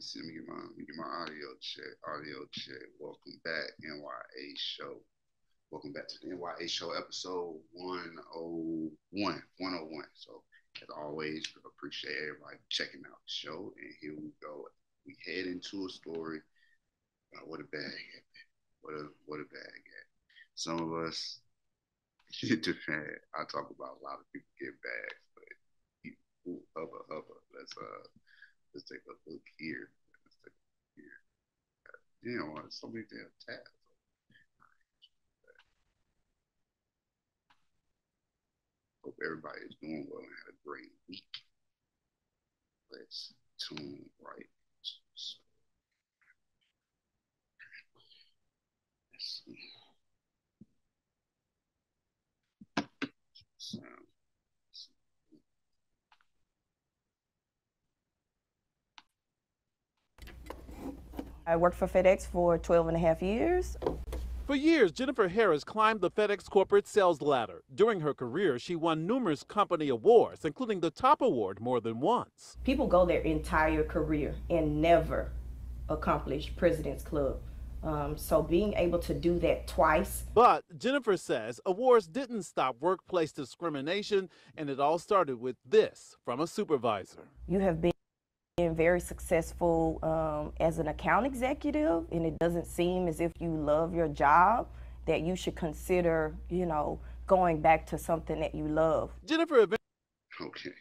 Let me get my audio check. Audio check. Welcome back, N.y.a show. Welcome back to the N.y.a show, episode 101. 101. So, as always, appreciate everybody checking out the show. And here we go. We head into a story. What a bag. What a bag. Some of us get the fan. I talk about a lot of people get bags, but let's take a look here. Damn, so many damn tabs. Hope everybody is doing well and had a great week. Let's tune right. Let's see. I worked for FedEx for 12 and a half years. For years, Jennifer Harris climbed the FedEx corporate sales ladder. During her career, she won numerous company awards, including the top award more than once. People go their entire career and never accomplish President's Club. So being able to do that twice. But Jennifer says awards didn't stop workplace discrimination, and it all started with this from a supervisor. You have been very successful as an account executive, and it doesn't seem as if you love your job, that you should consider, going back to something that you love. Jennifer. Okay.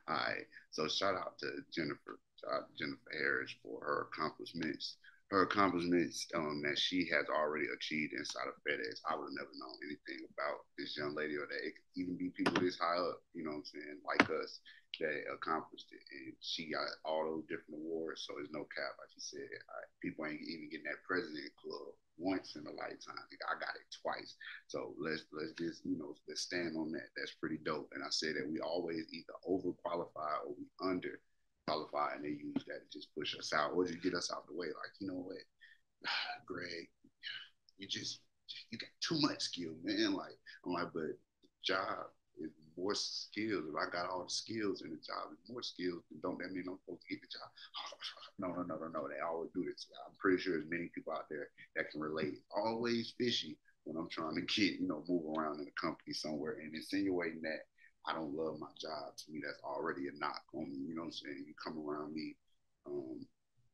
All right. So shout out to Jennifer. Shout out to Jennifer Harris for her accomplishments. That she has already achieved inside of FedEx. I would have never known anything about this young lady, or that it could even be people this high up, like us, that accomplished it. And she got all those different awards, so there's no cap, like you said. People ain't even getting that President Club once in a lifetime. I got it twice. So let's just, let's stand on that. That's pretty dope. And I say that we always either overqualify or we under qualify, and they use that to just push us out or just get us out the way. Like, you know what, Greg, you got too much skill, man. Like, I'm like, but the job is more skills. If I got all the skills in the job, is more skills, then don't that mean I'm supposed to get the job? No. They always do this. I'm pretty sure there's many people out there that can relate. Always fishy when I'm trying to get, move around in a company somewhere, and insinuating that I don't love my job. To me, that's already a knock on me. You know what I'm saying? You come around me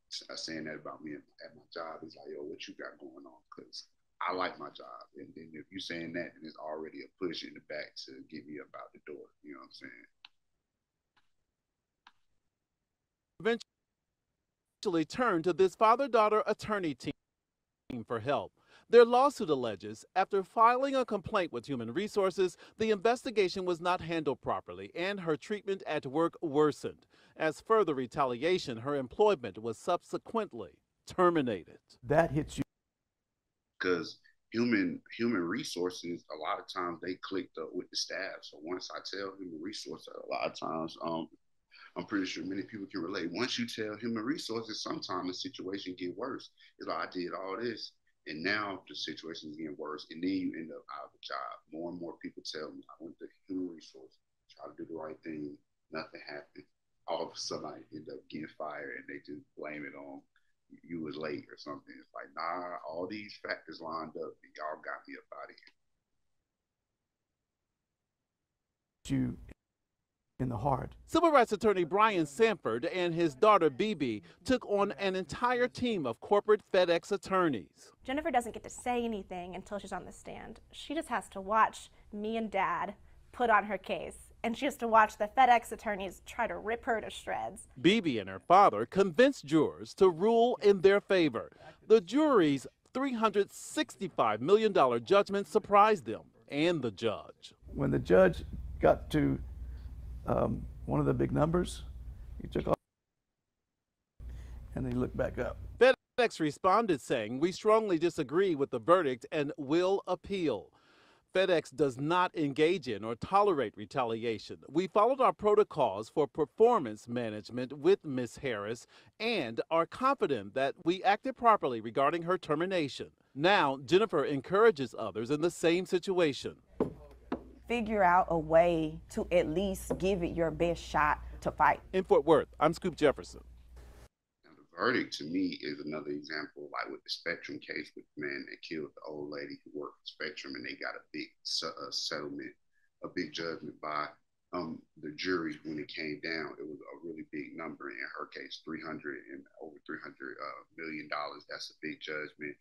saying that about me at my job, it's like, yo, what you got going on? Because I like my job. And then if you're saying that, then it's already a push in the back to get me up out the door. You know what I'm saying? Eventually turned to this father-daughter attorney team for help. Their lawsuit alleges after filing a complaint with Human Resources, the investigation was not handled properly and her treatment at work worsened. As further retaliation, her employment was subsequently terminated. That hits you. Because human resources, a lot of times they click with the staff. So once I tell human resources, a lot of times, I'm pretty sure many people can relate. Once you tell human resources, sometimes the situation get worse. It's like, I did all this, and now the situation is getting worse, and then you end up out of a job. More and more people tell me, I went to human resources, try to do the right thing, nothing happened. All of a sudden, I end up getting fired, and they just blame it on you was late or something. It's like, nah, all these factors lined up, and y'all got me up out of here. You in the heart. Civil rights attorney Brian Sanford and his daughter Bibi took on an entire team of corporate FedEx attorneys. Jennifer doesn't get to say anything until she's on the stand. She just has to watch me and Dad put on her case, and she has to watch the FedEx attorneys try to rip her to shreds. Bibi and her father convinced jurors to rule in their favor. The jury's $365 million judgment surprised them and the judge. When the judge got to one of the big numbers, he took off and he looked back up. FedEx responded saying, "We strongly disagree with the verdict and will appeal." FedEx does not engage in or tolerate retaliation. We followed our protocols for performance management with Ms. Harris and are confident that we acted properly regarding her termination. Now, Jennifer encourages others in the same situation. Figure out a way to at least give it your best shot to fight. In Fort Worth, I'm Scoop Jefferson. verdict to me is another example, like with the Spectrum case with the man that killed the old lady who worked for Spectrum, and they got a big settlement, a big judgment by the jury when it came down. It was a really big number. In her case, 300 and over 300 $1 million. That's a big judgment.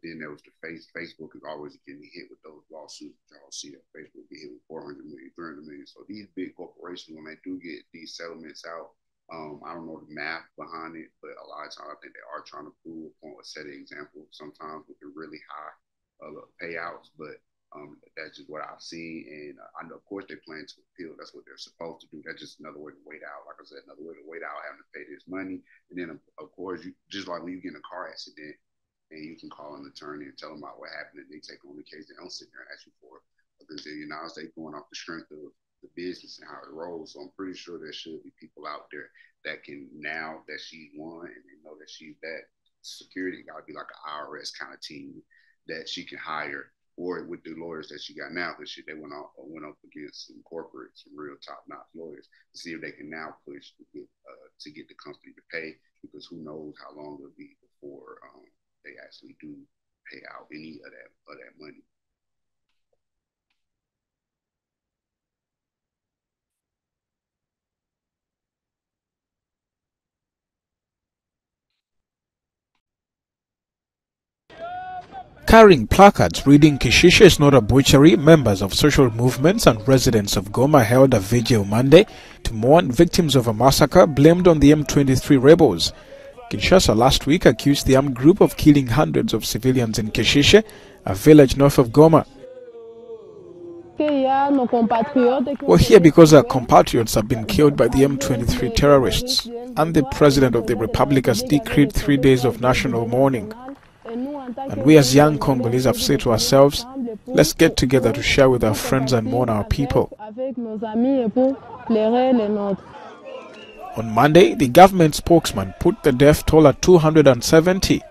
Then there was the Facebook is always getting hit with those lawsuits. Y'all see that Facebook get hit with 400 million, 300 million. So these big corporations, when they do get these settlements out, I don't know the math behind it, but a lot of times I think they are trying to prove a point or set an example. Sometimes with the really high payouts, but that's just what I've seen. And I know, of course, they plan to appeal. That's what they're supposed to do. That's just another way to wait out. Like I said, another way to wait out having to pay this money. And then, of course, you just like when you get in a car accident and you can call an attorney and tell them about what happened, and they take on the case. They don't sit there and ask you for it because the United States going off the strength of the business and how it rolls. So I'm pretty sure there should be people out there that can, now that she's won and they know that she's that, security got to be like an IRS kind of team that she can hire, or with the lawyers that she got now, because they went up against some corporate, some real top-notch lawyers to see if they can now push to get the company to pay, because who knows how long it'll be before they actually do pay out any of that money. Carrying placards reading "Kishishe is not a butchery," members of social movements and residents of Goma held a vigil Monday to mourn victims of a massacre blamed on the M23 rebels. Kinshasa last week accused the armed group of killing hundreds of civilians in Kishishe, a village north of Goma. We're here because our compatriots have been killed by the M23 terrorists, and the President of the Republic has decreed 3 days of national mourning. And we as young Congolese have said to ourselves, let's get together to share with our friends and mourn our people. On Monday, the government spokesman put the death toll at 270.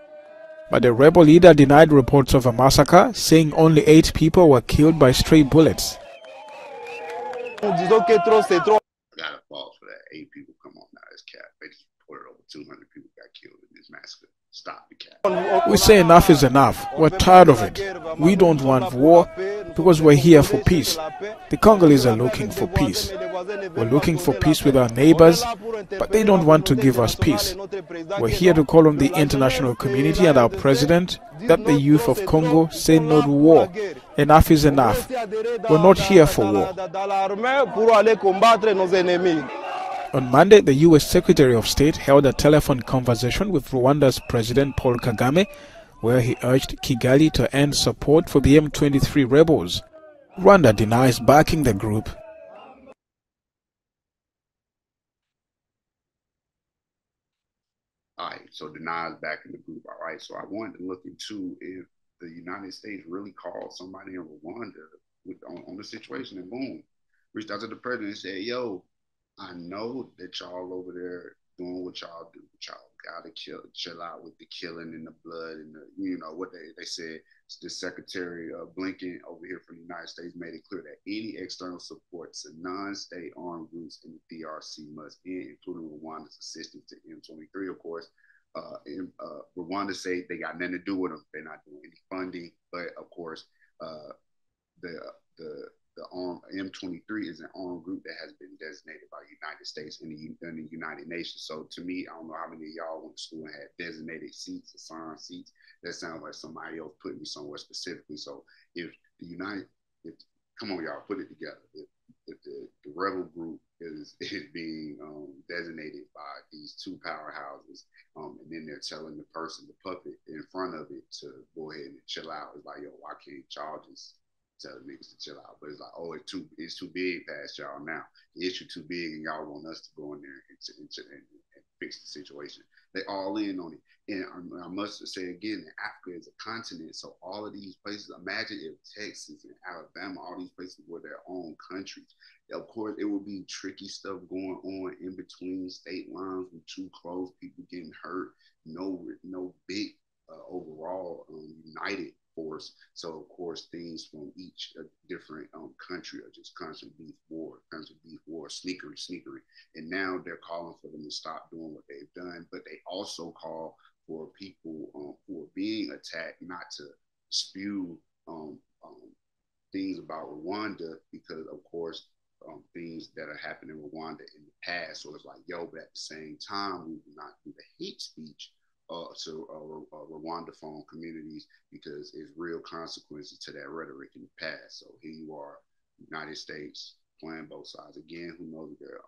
But the rebel leader denied reports of a massacre, saying only 8 people were killed by stray bullets. I got a fault for that. 8 people, come on now, it's cap. They just reported over 200 people got killed in this massacre. Stop the cap. We say enough is enough. We're tired of it. We don't want war because we're here for peace. The Congolese are looking for peace. We're looking for peace with our neighbors, but they don't want to give us peace. We're here to call on the international community and our president that the youth of Congo say no to war. Enough is enough. We're not here for war. On Monday, the U.S. Secretary of State held a telephone conversation with Rwanda's President Paul Kagame, where he urged Kigali to end support for the M23 rebels. Rwanda denies backing the group. All right, so denies backing the group. All right, so I wanted to look into if the United States really called somebody in Rwanda on the situation, and boom, reached out to the president and said, yo, I know that y'all over there doing what y'all do. Y'all gotta chill out with the killing and the blood and what they said. The Secretary Blinken over here from the United States made it clear that any external support to non-state armed groups in the DRC must end, including Rwanda's assistance to M23. Of course, Rwanda say they got nothing to do with them. They're not doing any funding, but of course, the M23 is an armed group that has been designated by the United States and the United Nations. So to me, I don't know how many of y'all went to school and had designated seats, assigned seats. That sounds like somebody else put me somewhere specifically. So if come on, y'all, put it together. If the rebel group is being designated by these two powerhouses, and then they're telling the person, the puppet in front of it, to go ahead and chill out. It's like, yo, why can't y'all just tell the niggas to chill out? But it's like, oh, it's too big past y'all now. The issue too big, and y'all want us to go in there and fix the situation. They all in on it. And I must say again, that Africa is a continent, so all of these places, imagine if Texas and Alabama, all these places were their own countries. Of course, it would be tricky stuff going on in between state lines with too close, people getting hurt, no big overall united force. So of course, things from each different country are just constant beef war, sneakery. And now they're calling for them to stop doing what they've done, but they also call for people who are being attacked not to spew things about Rwanda because, of course, things that are happening in Rwanda in the past. So it's like, yo, but at the same time, we do not do the hate speech to Rwandaphone communities because it's real consequences to that rhetoric in the past. So here you are, United States playing both sides again. Who knows if they're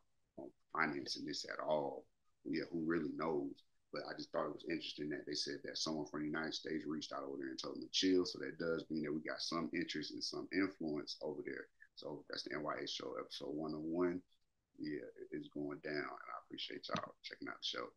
financing this at all? Yeah, who really knows? But I just thought it was interesting that they said that someone from the United States reached out over there and told them to chill. So that does mean that we got some interest and some influence over there. So that's the N.y.a show, episode 101. Yeah, it's going down. And I appreciate y'all checking out the show.